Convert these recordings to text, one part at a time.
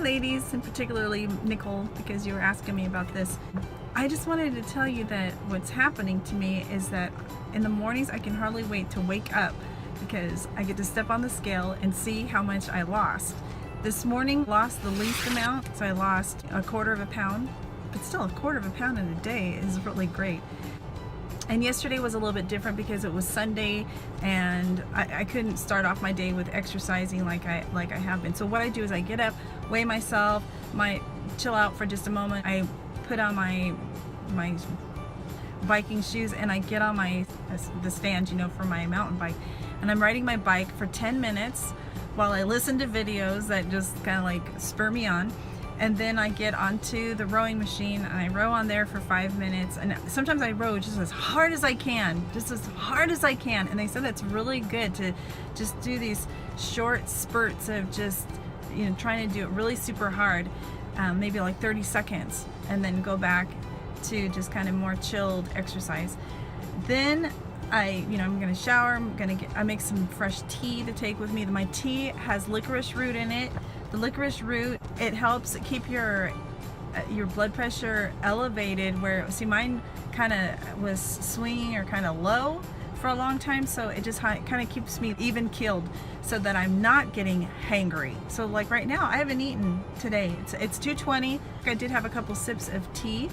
ladies, and particularly Nicole, because you were asking me about this. I just wanted to tell you that what's happening to me is that in the mornings I can hardly wait to wake up because I get to step on the scale and see how much I lost. This morning lost the least amount, so I lost 1/4 pound, but still 1/4 pound in a day is really great. And yesterday was a little bit different because it was Sunday and I couldn't start off my day with exercising like I have been. So what I do is I get up, weigh myself, might chill out for just a moment. I put on my biking shoes and I get on the stand, you know, for my mountain bike, and I'm riding my bike for 10 minutes while I listen to videos that just kind of like spur me on. And then I get onto the rowing machine and I row on there for 5 minutes, and sometimes I row just as hard as I can, and they said that's really good to just do these short spurts of just, you know, trying to do it really super hard, maybe like 30 seconds, and then go back to just kind of more chilled exercise. Then I'm gonna shower, I make some fresh tea to take with me. My tea has licorice root in it. The licorice root, it helps keep your blood pressure elevated, where, see, mine kind of was swinging or kind of low for a long time, so it just kind of keeps me even keeled so that I'm not getting hangry. So like right now, I haven't eaten today. It's 2:20. I did have a couple sips of tea,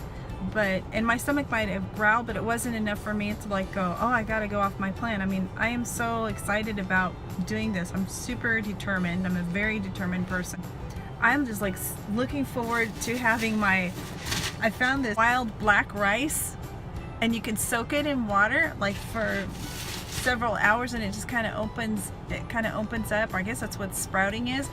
and my stomach might have growled, but it wasn't enough for me to like go, oh, I gotta go off my plan. I mean, I am so excited about doing this. I'm super determined. I'm a very determined person. I'm just like looking forward to having I found this wild black rice, and you can soak it in water like for several hours, and it just kind of opens up. I guess that's what sprouting is.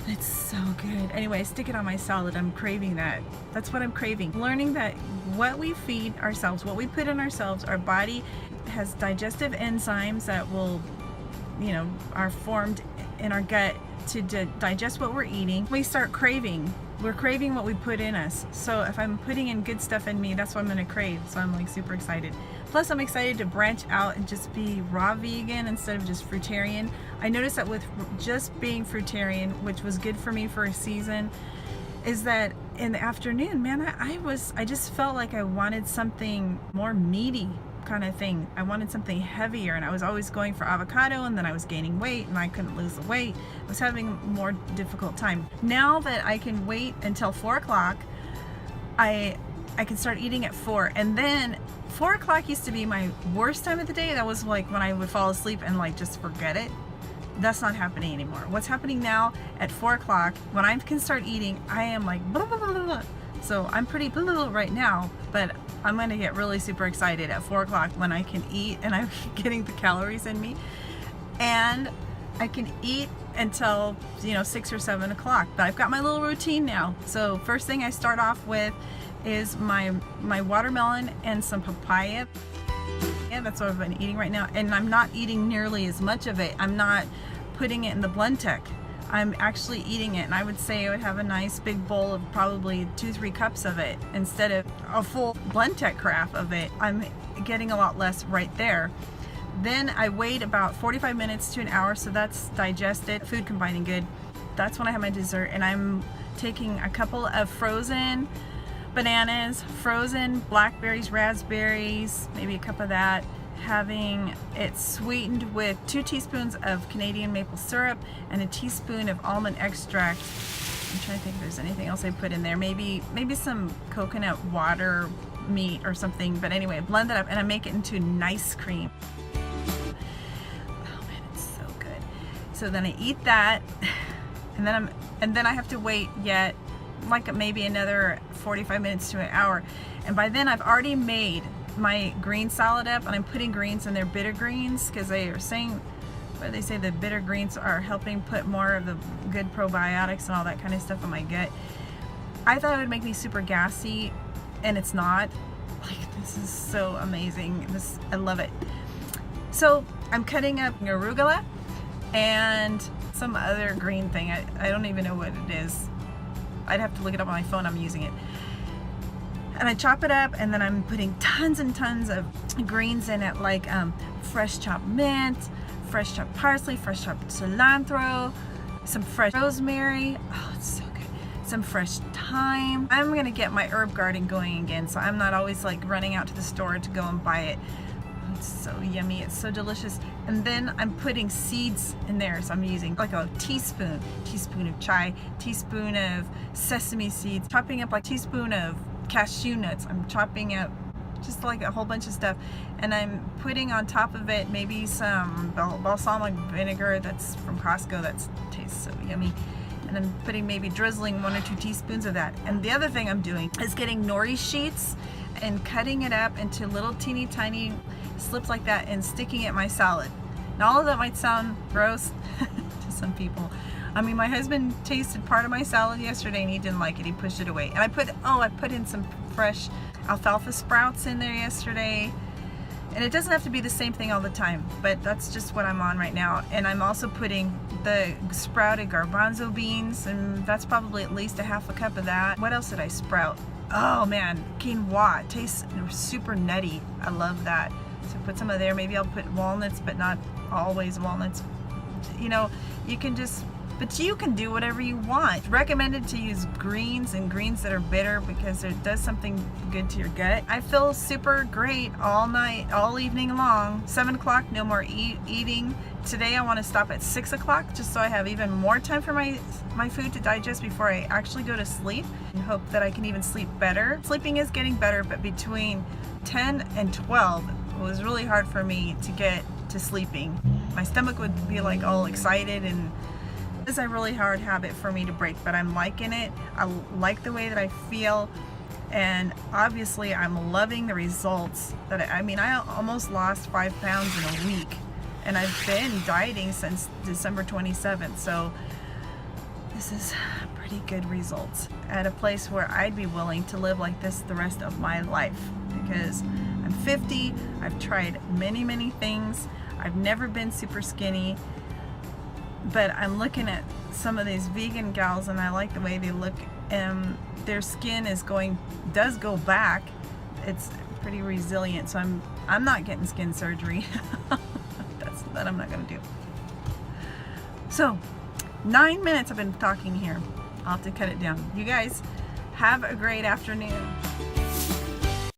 It's so good. Anyway, stick it on my salad. I'm craving that. That's what I'm craving. Learning that what we feed ourselves, what we put in ourselves, our body has digestive enzymes that will, are formed in our gut to digest what we're eating. We start craving. We're craving what we put in us. So if I'm putting in good stuff in me, that's what I'm gonna crave. So I'm like super excited. Plus I'm excited to branch out and just be raw vegan instead of just fruitarian. I noticed that with just being fruitarian, which was good for me for a season, is that in the afternoon, man, I just felt like I wanted something more meaty kind of thing. I wanted something heavier, and I was always going for avocado, and then I was gaining weight and I couldn't lose the weight. I was having a more difficult time. Now that I can wait until 4 o'clock, I can start eating at 4, and then 4 o'clock used to be my worst time of the day. That was like when I would fall asleep and like just forget it. That's not happening anymore. What's happening now at 4 o'clock, when I can start eating, I am like blah, blah, blah, blah. So I'm pretty blah, blah, blah right now, but I'm going to get really super excited at 4 o'clock when I can eat and I'm getting the calories in me, and I can eat until 6 or 7 o'clock. But I've got my little routine now. So first thing I start off with is my watermelon and some papaya. Yeah, that's what I've been eating right now, and I'm not eating nearly as much of it. I'm not putting it in the Blendtec. I'm actually eating it, and I would say I would have a nice big bowl of probably 2-3 cups of it instead of a full Blendtec carafe of it. I'm getting a lot less right there. Then I wait about 45 minutes to an hour, so that's digested, food combining good. That's when I have my dessert, and I'm taking a couple of frozen bananas, frozen blackberries, raspberries, maybe a cup of that, having it sweetened with 2 teaspoons of Canadian maple syrup and a teaspoon of almond extract. I'm trying to think if there's anything else I put in there. Maybe some coconut water meat or something. But anyway, blend it up and I make it into nice cream. Oh man, it's so good. So then I eat that, and then I have to wait yet like maybe another 45 minutes to an hour. And by then I've already made my green salad up, and I'm putting greens in there, bitter greens, because they are saying, what they say, the bitter greens are helping put more of the good probiotics and all that kind of stuff in my gut. I thought it would make me super gassy, and it's not. Like, this is so amazing. I love it. So I'm cutting up arugula and some other green thing. I don't even know what it is. I'd have to look it up on my phone. I'm using it. And I chop it up, and then I'm putting tons and tons of greens in it, like fresh chopped mint, fresh chopped parsley, fresh chopped cilantro, some fresh rosemary. Oh, it's so good. some fresh thyme. I'm gonna get my herb garden going again, so I'm not always like running out to the store to go and buy it. It's so yummy, it's so delicious. And then I'm putting seeds in there, so I'm using like a teaspoon of chai, teaspoon of sesame seeds, chopping up like a teaspoon of cashew nuts. I'm chopping up just like a whole bunch of stuff, and I'm putting on top of it maybe some balsamic vinegar that's from Costco that tastes so yummy, and I'm putting maybe drizzling 1 or 2 teaspoons of that. And the other thing I'm doing is getting nori sheets and cutting it up into little teeny tiny slips like that and sticking it in my salad. Now all of that might sound gross to some people. I mean, my husband tasted part of my salad yesterday and he didn't like it. He pushed it away. And I put in some fresh alfalfa sprouts in there yesterday. And it doesn't have to be the same thing all the time, but that's just what I'm on right now. And I'm also putting the sprouted garbanzo beans, and that's probably at least a half a cup of that. What else did I sprout? Oh man, quinoa. It tastes super nutty. I love that. So put some of there. Maybe I'll put walnuts, but not always walnuts. You know, you can just, but you can do whatever you want. It's recommended to use greens and greens that are bitter because it does something good to your gut. I feel super great all night, all evening long. 7 o'clock, no more eating. Today I want to stop at 6 o'clock just so I have even more time for my food to digest before I actually go to sleep, and hope that I can even sleep better. Sleeping is getting better, but between 10 and 12 it was really hard for me to get to sleeping. My stomach would be like all excited, and it's a really hard habit for me to break, but I'm liking it. I like the way that I feel, and obviously I'm loving the results. I mean, I almost lost 5 pounds in a week, and I've been dieting since December 27th, so this is pretty good results at a place where I'd be willing to live like this the rest of my life, because I'm 50, I've tried many things, I've never been super skinny, but I'm looking at some of these vegan gals and I like the way they look, and their skin does go back. It's pretty resilient, so I'm not getting skin surgery. That I'm not gonna do. So 9 minutes I've been talking here. I'll have to cut it down. You guys have a great afternoon.